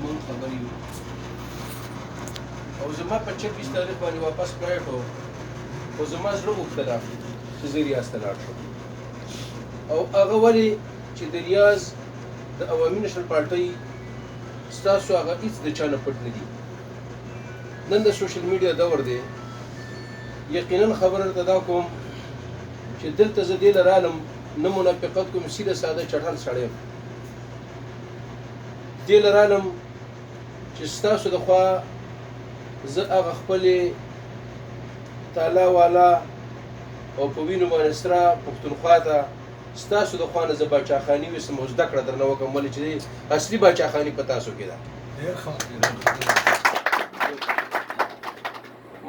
مونږ خبرې یو او زما په 26 تاریخ باندې واپس فلایټ و خو زما زړه غوښتله چې زه ریاض ته لاړ شم او هغه ولې چې د ریاض د عوامي نېشنل پارټۍ ستاسو هغه هېڅ د چا نه پټ نه دي نن د سوشل میډیا دور دی یقینا خبره درته دا کوم چې دلته زه دې له رالم نه منافقت کوم سیده ساده چټل سړی یم دې له رالم چې ستاسو د خوا زه هغه خپلې تالا والا او په وینو باندې سره پښتونخوا ته ستاسو د خوا نه زه باچاخاني وسم او زده کړه درنه وکړم ولې چې اصلي باچاخاني په تاسو کې ده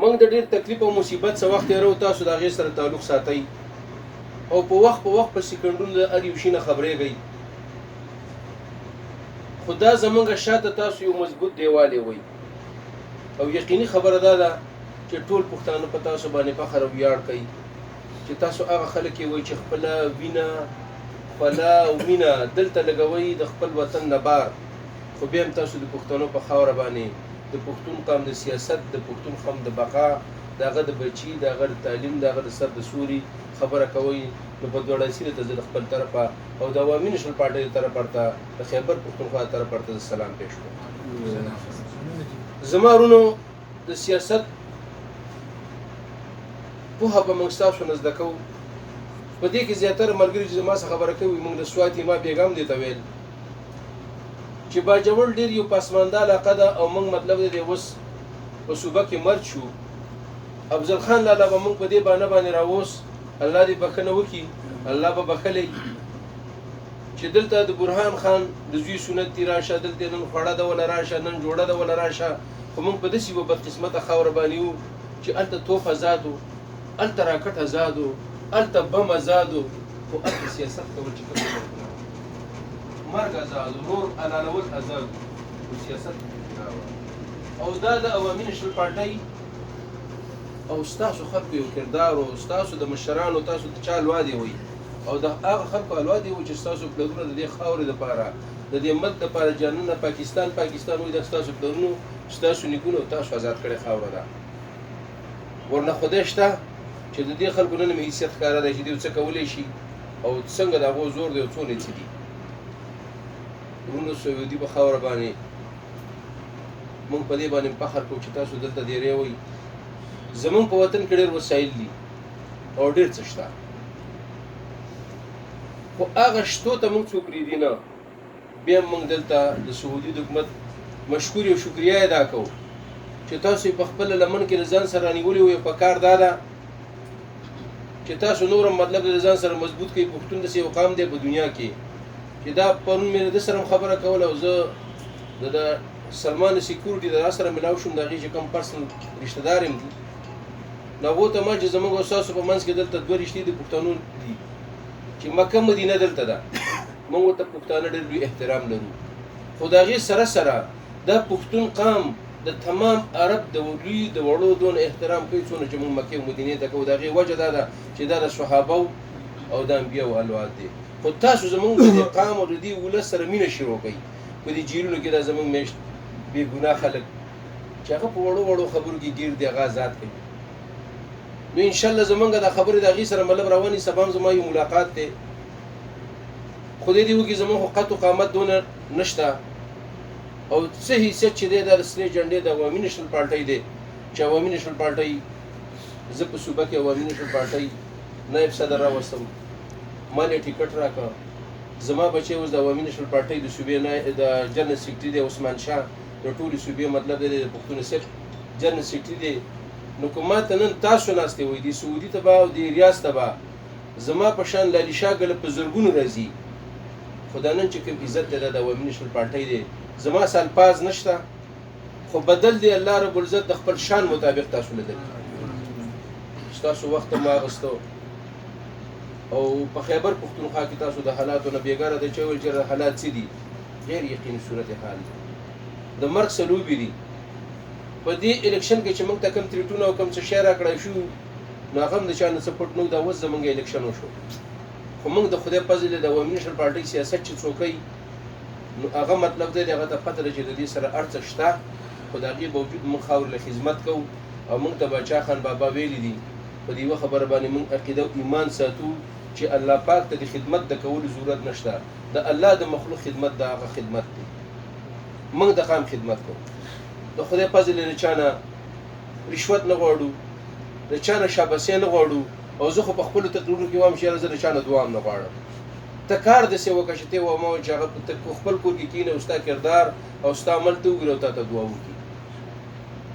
موږ د ډېر تکلیف او مصیبت څه وخت تېرو تاسو د هغې سره تعلق ساتئ او په وخت په سکندونو د هر یو شي نه خبرېږئ خو دا زموږ شاته تاسو یو مضبوط دیوال وئ او یقیني خبره دا ده چې ټول پښتانه په تاسو باندې فخر او ویاړ کوي چې تاسو هغه خلک یې وایي چې خپله وینه خپله وینه دلته لګوئ د خپل وطن نه بار خو بیا هم تاسو د پښتنو په خاوره باندې د پښتون قوم د سیاست د پښتون قوم د بقا د هغه د بچي د هغه د تعلیم د هغه د سر د سوري خبره کوئ نو په دواړه سیره ته زه د خپل طرفه او د عوامي نېشنل پارټۍ د طرفه ورته د خیبر پښتونخوا د طرفه ورته سلام پیش کړم زما وروڼو د سیاست پوهه به موږ ستاسو نه زده کوو په دې کې زیاتره ملګري چې زما څخه خبره کوي موږ د سواتي ما بیګم دې ته ویل چې باجوړ ډېر یو پسمانده علاقه ده او موږ مطلب دی اوس په صوبه کې مرد شو افضل خان لالا به موږ په دې باندې راووس الله دې بخښنه وکړي الله به بخښلی چې دلته د برهان خان د زوی سنت دي راشه دلته نن خوړه ده ولا راشه نن جوړه ده ولا راشه خو موږ په داسې یوه بدقسمته خاوره باندې یو چې هلته توپ ازاد و هلته راکټ ازاد و هلته بم ازاد و خو هلته سیاست کول چې کوم مرګ ازاد و نور حلالول ازاد و سیاست او دا د عوامي نېشنل پارټۍ او ستاسو خلکو یو کردار او ستاسو د مشرانو تاسو د چا الوادي وي او د هغه خلکو الوادي وي چې ستاسو پلرونه د دې خاورې دپاره د دې ملک دپاره جانونه پاکستان وایي د ستاسو پلرونو ستاسو نیکونو تاسو آزاد کړې خاوره ده ورنه خدای شته چې د دې خلکو نن مې حیثیت ښکاره دی چې دوی څه کولی شي او څنګه د هغو زور دی او څونه څه دي وروڼو سعودي په خاوره باندې موږ په دې باندې فخر کوو چې تاسو دلته ډېرې وئ زمونږ په وطن کې ډېر وسایل دي او ډېر څه شته خو هغه شتو ته موږ څوک پرېږدي نه بیا هم موږ دلته د سعودي د حکومت مشکوري او شکریه ادا کوو چې تاسو یې په خپله لمن کې د ځان سره رانیولي وو په کار دا ده چې تاسو نور هم مطلب د ځان سره مضبوط کړئ پښتون داسې یو قام دی په دنیا کې چې دا پرون مې د سره خبره کوله او زه د سلمان سکیورټي د سره ملاو شوم د هغې چې کوم پرسنل رشته دار یم دي نو هغو ته ما چې زموږ او ستاسو په منځ کې دلته دوه رشتې د پښتنو دي چې مکه مدینه دلته ده موږ ورته پښتانه ډېر لوی احترام لرو خو د هغې سره سره دا پښتون قام د تمام عرب د لوی د وړو دون احترام کوي څونه چې موږ مکې او مدینې ته کوو د هغې وجه دا ده چې دا د صحابو او د انبیاو الواد دي خو تاسو زموږ د دې قام او د دې ولس سره مینه شروع کوئ په دې جیلونو کې دا زموږ میشت بې ګناه خلک چې هغه په وړو وړو خبرو کې ګیر دي هغه آزاد کوي نو انشاءالله زمونږ دا خبرې د هغې سره مطلب روانې سبا هم زما یو ملاقات دی خدای دې وکړي زموږ خو قد و قامت دونه نشته او څه حیثیت چې دی دا د سرې جنډې د عوامي نېشنل پارټۍ دی چې عوامي نېشنل پارټۍ زه په صوبه کې عوامي نېشنل پارټۍ نایب صدر راوستم ما له ټیکټ راکړه زما بچی اوس د عوامي نېشنل پارټۍ د صوبې د جنرال سیکرټري دی عثمان شاه د ټولې صوبې مطلب دی د پښتون صف جنرال سیکرټري دی نو که ما ته نن تاسو ناستې وئ د سعودي ته به او د ریاض ته به زما په شان لالي شاه ګله په زرګونو راځي خو دا نن چې کوم عزت دی دا د عوامي نېشنل پارټۍ دی زما سالپاز نشته خو بدل دی الله رب العزت د خپل شان مطابق تاسو له درکړي ستاسو وخت هم واغستو او په خیبر پښتونخوا کې تاسو د حالاتو نه بېګاره دی چې ویل چې حالات څه دي غیر یقیني صورت حال دی د مرګ څه لوبې دي په دې الیکشن کې چې موږ ته کوم تریټونه او کوم څه شی راکړی شو نو هغه هم د چا نه څه پټ نه و دا اوس زموږ الیکشن وشو خو موږ د خدای فضل د عوامي نېشنل پارټۍ سیاست چې څوک کوي نو هغه مطلب دی هغه ته پته ده چې د دې سره هر څه شته خو د هغې باوجود موږ خاورې له خدمت کوو او موږ ته باچا خان بابا ویلي دي په دې یوه خبره باندې موږ عقیده او ایمان ساتو چې الله پاک ته د خدمت د کولو ضرورت نشته د الله د مخلوق خدمت د هغه خدمت دی موږ د قام خدمت کوو د خدای فضل له چا نه رشوت نه غواړو د چا نه شاباسي نه غواړو او زه خو په خپلو تقریرونو کې وایم چې یاره زه د چا نه دعا هم نه غواړم ته کار داسې وکړه چې ته وما چې هغه ته خپل کور کې کښېنې او ستا کردار او ستا عمل ته وګوري او تا ته دعا وکړي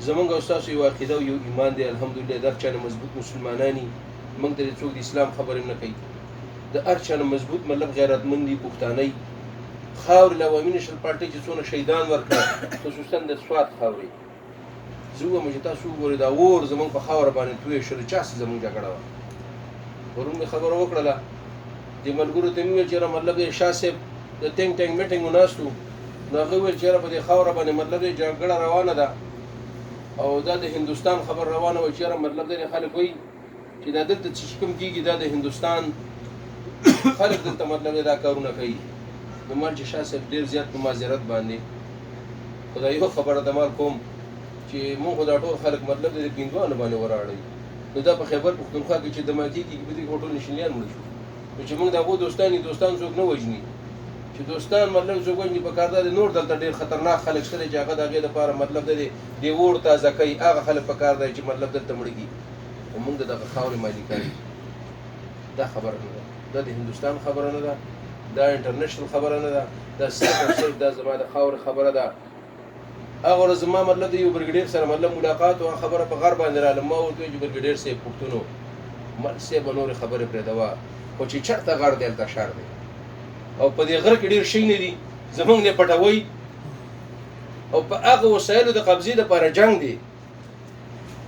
زمونږ او ستاسو یو عقیده او یو ایمان دی الحمدلله د هر چا نه مضبوط مسلمانان یي موږ ته څوک د اسلام خبرې نه کوي د هر چا نه مضبوط مطلب غیرتمند دي پښتانه یي خاورې له عوامي نېشنل پارټۍ چې څونه شهیدان ورکړه خصوصا د سوات خاورې زه ووایم چې تاسو وګورئ دا اور زموږ په خاوره باندې توی شو د چا سره زموږ جګړه وه پرون مې خبره وکړله دې ملګرو ته مې وویل چې یاره مطلب د شاه صاحب د ټینګ ټینګ میټینګ وناست وو نو هغه وویل چې یاره په دې خاوره باندې مطلب د جګړه روانه ده او دا د هندوستان خبر روانه وه چې یاره مطلب د خلک وایي چې دا دلته چې کوم کېږي دا د هندوستان خلک دلته مطلب دا کارونه کوي نو مال چې شاه صاحب ډېر زیات په معذرت باندې خو دا یو خبره د مال کوم چې مونږ خو دا ټول خلک مطلب د هندوانو باندې وراړئ نو دا په خیبر پښتونخوا کې چې دماغي کې په دې ټول نشنیان مړ شو نو چې موږ د هغو دوستان څوک نه وژني چې دوستان مطلب څوک وژني په کار دا دی نور دلته ډېر خطرناک خلک شته چې هغه د هغې لپاره مطلب د اور تازه کوي هغه خلک په کار دی چې مطلب دلته مړه کي خو موږ د دغه خاورې مالکان یو دا خبره نه ده دا د هندوستان خبره نه ده دا انټرنیشنل خبره نه ده دا صرف او صرف دا زما د خاورې خبره ده هغه ورځ زما مطلب د یو برګډیر سره مطلب ملاقات او خبره په غر باندې راغله ما ورته وویل چې برګډیر صاحب پښتونو مل صاحب نورې خبرې پرېږدوه خو چې چېرته غر دی هلته شر دی او په دې غره کې ډېر شی نه دي زموږ نه پټوئ او په هغه وسایلو د قبضې دپاره جنګ دی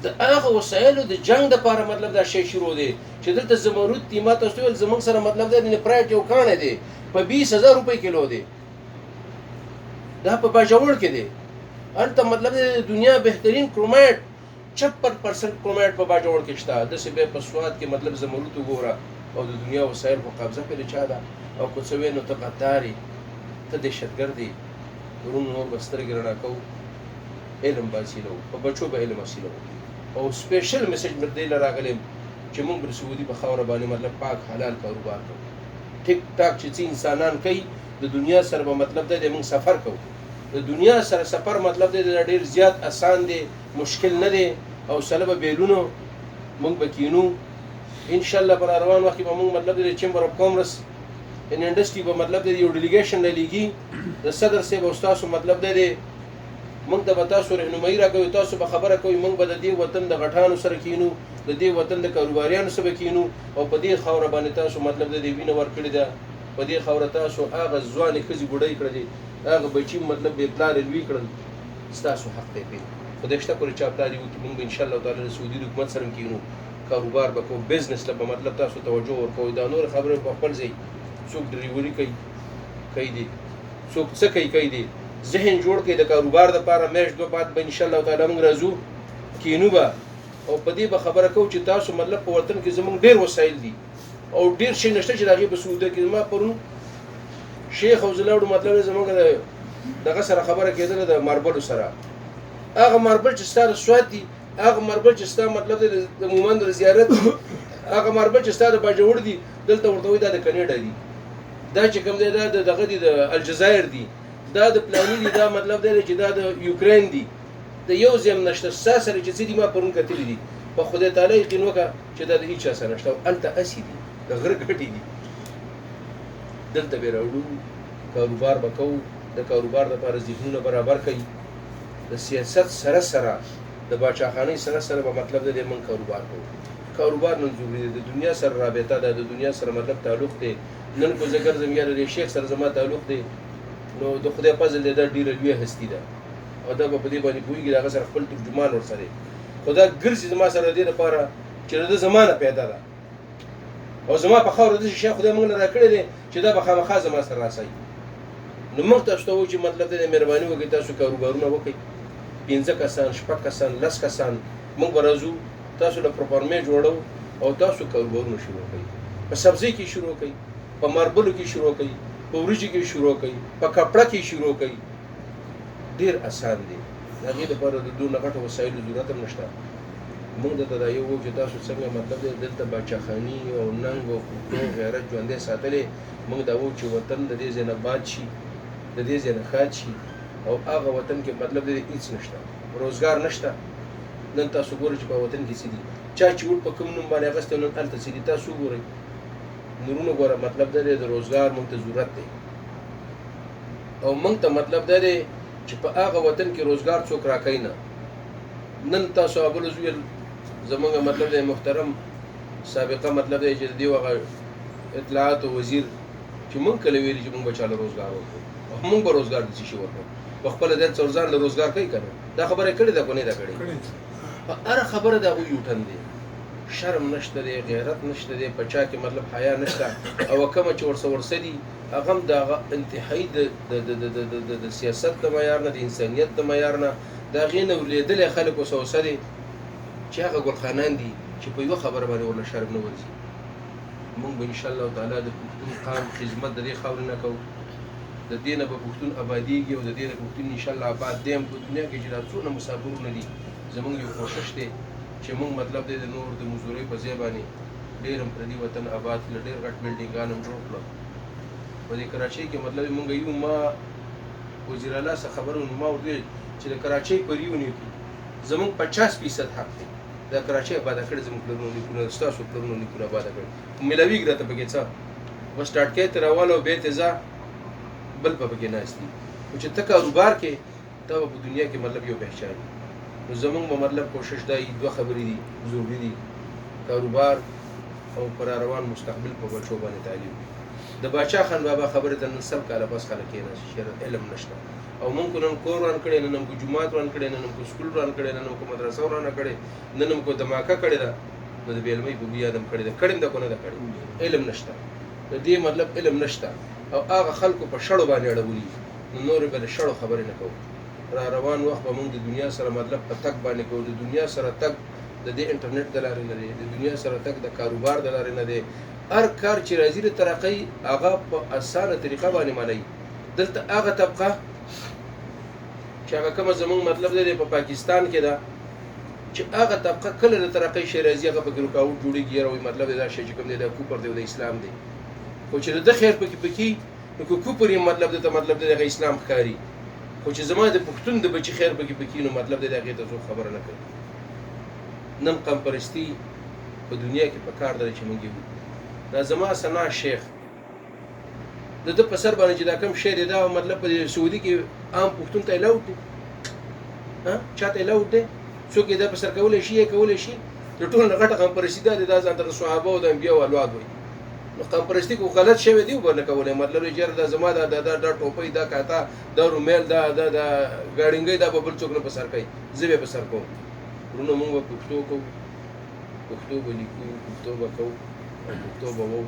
د هغه وسایلو د جنګ دپاره مطلب دا شی شروع دی چې دلته زمرود دي ما تاسو ویل زموږ سره مطلب دا د نفرایټ یو کاڼی دی په 20,000 روپۍ کیلو دی دا په باجوړ کې دی هلته مطلب د دنیا بهترین کرومایټ 56% کرومایټ په باجوړ کې شته داسې بیا په سوات کې مطلب زمرود وګوره او د دنیا وسایل په قبضه کې د چا ده او که څه وایې نو ته غدار یې ته دهشتګرد یې ورونو نور به سترګې رڼا کوو علم به حاصلوو په بچو به علم حاصلوو او سپیشل میسج مې دې له راغلی چې موږ به د سعودي په خاوره باندې مطلب پاک حلال کاروبار کوو ټیک ټاک چې څه انسانان کوي د دنیا سره به مطلب دی موږ سفر کوو د دنیا سره سفر مطلب دی ډېر زیات اسان دی مشکل نه دی او سله به بیرونو موږ به کینو ان شاء الله پر روان وخت به موږ مطلب دی چیمبر اف کامرس ان انډستری به مطلب دی یو ډیلیګیشن لګي د صدر صاحب او تاسو مطلب دی موږ ته به تاسو رهنمایي راکوي تاسو به خبره کوئ موږ به د دې وطن د غټانو سره کینو د دې وطن د کاروباریانو سره کینو او په دې خاوره باندې تاسو مطلب د دې وینه ورکړې ده په دې خاوره تاسو هغه ځوانې ښځې بوډۍ کړلې هغه بچي مطلب بې پلارې لوی کړل ستاسو حق دی پرې خدای شته پورې چا پلار یې وکړي موږ به انشاءالله تعالی د سعودي حکومت سره کینو کاروبار به کوو بزنس ته به مطلب تاسو توجه ورکوئ دا نور خبرې په خپل ځای څوک ډریوري کوي دي څوک څه کوي دي ذهن جوړ کړئ د کاروبار دپاره میاشت دوه بعد به انشاءالله تعالی موږ راځو کینو به او په دې به خبره کوو چې تاسو مطلب په وطن کې زموږ ډېر وسایل دي او ډېر شی نشته چې د هغې په سعودیه کې ما پرون شیخ او زلاوډو مطلب زموږ دغه سره خبره کېدله د ماربلو سره هغه ماربل چې ستا د سوات دي هغه ماربل چې ستا مطلب د مومند د زیارت دي هغه ماربل چې ستا د باجوړ دي دلته ورته وایي دا د کنیډا دي دا چې کوم دی دا دغه دي د الجزایر دي دا د پلاني دي دا مطلب دی چې دا د یوکرین دي د یو ځای هم نشته ستا سره چې څه دي ما پرون کتلي دي په خدای تعالی یقین وکړه چې دا د هېچا سره نشته او هلته اسې دي د غره ګټې دي دلته به راوړو کاروبار به کوو د کاروبار دپاره ذهنونه برابر کوي د سیاست سره د باچاخانۍ سره به مطلب دی موږ کاروبار کوو کاروبار نن ضروري دی د دنیا سره رابطه ده د دنیا سره مطلب تعلق دی نن کو زه ګرځم یا د شیخ سره زما تعلق دی نو د خدای فضل دی دا ډېره لویه هستي ده او دا به په دې باندې پوهېږي د هغه سره خپل ترجمان ورسره خو دا ګرځي زما سره د دې لپاره چې د ده زمانه پیدا ده او زما په خاوره داسې شی خدای موږ نه راکړی دی چې دا به خامخا زما سره راسئ نو موږ تاسو ته وایو چې مطلب دی مهرباني وکړئ تاسو کاروبارونه وکړئ 5 کسان 6 کسان 10 کسان موږ به راځو تاسو له پروفارمې جوړو او تاسو کاروبارونه شروع کړئ په سبزۍ کې شروع کړئ په ماربلو کې شروع کړئ په وریجو کې شروع کوي په کپړه کې شروع کوي ډیر آسان دی د هغې لپاره د دونه غټو وسایلو ضرورت هم نشته موږ دلته دا یو وو چې تاسو څنګه مطلب دی دلته باچاخاني او ننګ او خو غیرت ژوندی ساتلی موږ دا وو چې وطن د دې ځای نه باد شي د دې ځای نه ښاد شي او هغه وطن کې مطلب دی هېڅ نشته روزګار نشته نن تاسو ګورئ چې په وطن کې څه دي چا چې وړ په کوم نوم باندې اخیستی نن هلته څه دي تاسو وګورئ نورونه ګوره مطلب دا دی د روزګار موږ ته ضرورت دی او موږ ته مطلب دا دی چې په هغه وطن کې روزګار څوک راکوي نه نن تاسو ابلوز ویل زمونږ مطلب دی محترم سابقه مطلب دی چې د دې هغه اطلاعات وزیر چې موږ کله ویلي چې موږ به چاله روزګار ورکړو او موږ به روزګار د څه شي ورکړو په خپله دل څور ځان له روزګار کوي که نه دا خبره یې کړې ده که نه ده کړې په هره خبره د هغوی یوټن دی شرم نشته دی غیرت نشته دی په چا کې مطلب حیا نشته او کومه چې ورڅه دي هغه هم د هغه انتهایي د سیاست د معیار نه د انسانیت د معیار نه د هغې نه ولیدلی خلکو څه دی چې هغه ګلخانان دي چې په یوه خبره باندې ورله شرم نه ورځي موږ به انشاءالله تعالی د پښتون قام خدمت د دې خاورې نه کوو د دې نه به پښتون ابادیږي او د دې نه پښتون انشاءالله آباد دی هم په دنیا کې چې دا څونه مسافرونه دي زموږ یو کوشش دی چې موږ مطلب دی د نور د مزدورۍ په ځای باندې ډېر هم پردي وطن آباد کړه ډېر غټ بلډینګان هم جوړ کړه په دې کراچۍ کې مطلب موږ یو ما وزیر اعلی څخه خبرو ما ورته چې د کراچۍ په ریونیو کې زموږ 50% حق دی دا کراچۍ آباده کړې زموږ پلرونو نیکونو ستاسو پلرونو نیکونو آباده کړې میلاویږي راته پکې څه و سټارټ کوې ته راواله او بېرته ځه بل به پکې ناست دي خو چې ته کاروبار کې ته به په دنیا کې مطلب یو پهچاني نو زموږ به مطلب کوشش دا دوه خبرې دي ضروري دي کاروبار او پر روان مستقبل په بچو باندې تعلیم د باچا خان بابا خبره د نن سل کاله بس خلک یې نه شي علم نشته او موږ نن کور وران کړی نن موږ جمعات وران کړی نن موږ سکول وران کړی نن موږ مدرسه وران کړی نن موږ دماکه کړی دا د بیلمې په بیا دم کړی دا کړم دا کو نه دا کړی علم نشته د دې مطلب علم نشته او هغه خلکو په شړو باندې اړولي نو نور به شړو خبرې نه کوو را روان وخت به موږ د دنیا سره مطلب په تک باندې کوو د دنیا سره تک د دې انټرنیټ د لارې نه دی د دنیا سره تک د کاروبار د لارې نه دی هر کار چې راځي د ترقۍ هغه په اسانه طریقه باندې منئ دلته هغه طبقه چې هغه کومه زموږ مطلب دی په پاکستان کې ده چې هغه طبقه کله د ترقۍ شی راځي هغه پکې رکاوټ جوړېږي او مطلب دا شی چې کوم دی د کوپر دی د اسلام دی خو چې د خیر پکې نو کوپر یې مطلب دی ته مطلب دی د اسلام ښکاري خو چې زما د پښتون د بچي خیر پکې نو مطلب دی د هغې ته څوک خبره نه کوي نن قوم پرستي په دنیا کې په کار ده چې موږ یې دا زما ثنا شیخ د ده په سر باندې چې دا کوم شی دی دا مطلب په سعودي کې عام پښتون ته الاوډ دی چا ته الاوډ دی څوک یې دا په سر کولی شي کولی شي د ټول نه غټه قوم پرستي دا دی دا ځان ته د صحابه او د انبیاو اولاد وایي نو قوم پرستي کو غلط شوی دی به نه کولی مطلب یې چېرې دا زما دا ټوپۍ دا کاتا دا رومیل دا ګاډینګۍ دا به بل څوک نه په سر کوي زه به یې په سر کوم وروڼه مونږ به پښتو کوو پښتو به لیکو پښتو به کوو او پښتو به وو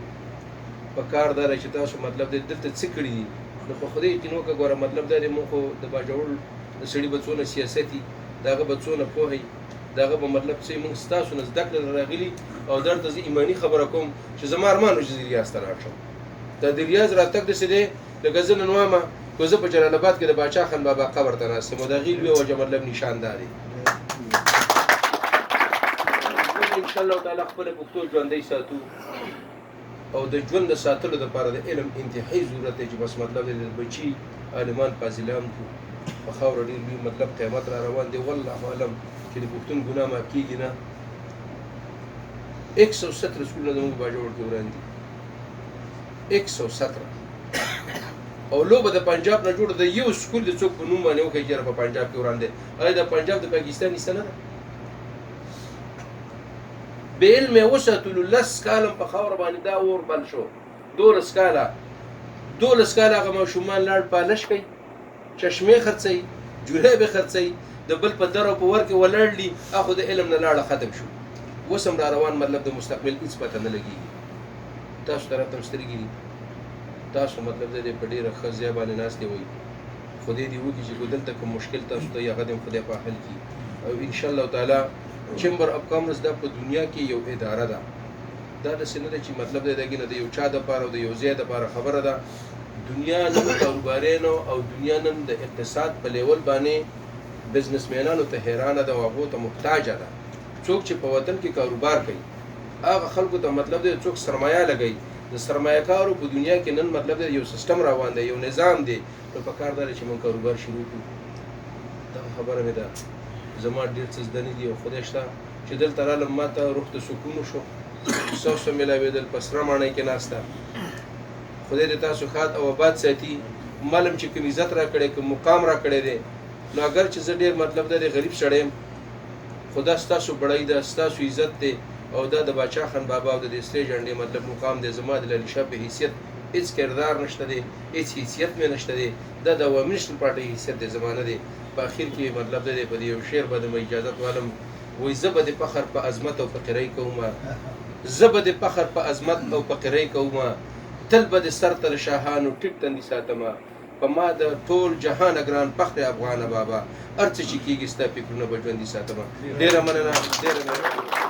په کار دا دی چې تاسو مطلب دی دلته څه کړي دي نو په خدای یقین وکړه ګوره مطلب دا دی مونږ خو د باجوړ د سړي به څونه سیاستي د هغه به څونه پوهی د هغه به مطلب څه مونږ ستاسو نه زده کړه راغلي او درته زه ایماني خبره کوم چې زما ارمان و چې زه ریاض ته لاړ شم دا د ریاض راتګ داسې دی لکه زه نن وامه که زه په جلال آباد کې د باچا خان بابا قبر ته ناست یم او د هغې لویه وجه مطلب نشاندار دی انشاءالله تعالی خپل پښتو ژوندۍ ساتو او د ژوند د ساتلو دپاره د علم انتهایي ضرورت دی چې بس مطلب دی د بچي عالمان فاضلان په خاوره ډېر لوی مطلب قیامت را روان دی والله اعلم چې د پښتون ګناه معاف کېږي نه 117 سکولونه زموږ باجوړ کې وران دي 117 او لوبه د پنجاب نه جوړه د یو سکول د څوک په نوم باندې وکړي چې په پنجاب کې وران دی آیا د پنجاب د پاکستان حصه نه ده بې علمه وساتلو 10 کاله په خاوره باندې دا اور بل شو 12 کاله هغه ماشومان لاړ پالش کوي چشمې خرڅوي جورابې خرڅوي د بل په در او په ور کې ولاړ دي اخو د علم نه لاړه ختم شو اوس هم را روان مطلب د مستقبل هېڅ پته نه لګېږي تاسو طرف ته هم سترګې دي تاسو مطلب دی په ډېره ښه ځای باندې ناستې وئ خدای دې وکړي چې دلته کوم مشکل تاسو ته هغه دې هم خدای په حل کړي او انشاءالله تعالی چمبر اف کامرس دا په دنیا کې یو اداره ده دا داسې نه ده چې مطلب دی دغې نه د یو چا دپاره او د یو ځای دپاره خبره ده دنیا نن کاروبارینو او دنیا نن د اقتصاد په لیول باندې بزنسمینانو ته حیرانه ده او هغو ته محتاجه ده. څوک چې په وطن کې کاروبار کوي هغه خلکو ته مطلب دی څوک سرمایه لګوي د سرمایه کارو په دنیا کې نن مطلب دی یو سیستم روان دی، یو نظام دی، نو پکار ده چې موږ کاروبار شروع کړو. دغه خبره مې ده. زما ډېر څه زده نه دي او خدای شته چې دلته رالم ما ته روح ته سکون وشو، ستاسو میلاوېدل په سره ماڼۍ کې ناسته. خدای دې تاسو ښاد او آباد ساتي. معلم چې کوم عزت را کړی کوم مقام را کړی دی، نو اگر چې زه ډېر مطلب دی غریب سړی یم، خدا ستاسو بړی ده، ستاسو عزت دی او دا د باچا خان بابا او د دې سټیج انډې مطلب مقام دی. زما د لالي شاه په حیثیت هېڅ کردار نشته دی، هېڅ حیثیت مې نشته دی. دا د عوامي نیشنل پارټۍ حیثیت دی زما نه دی. په اخر کې مطلب دی په دې یو شعر به د اجازت والم وایي زه به د فخر په عظمت او فقیرۍ کومه، زه به د فخر په عظمت او فقیرۍ کومه، تل به د سر تر شاهانو ټیټ تندي ساتمه، په ما د ټول جهان ګران فخر افغانه بابا، هر څه چې کېږي ستا فکرونه به ژوندي ساتمه. ډېره مننه، ډېره مننه.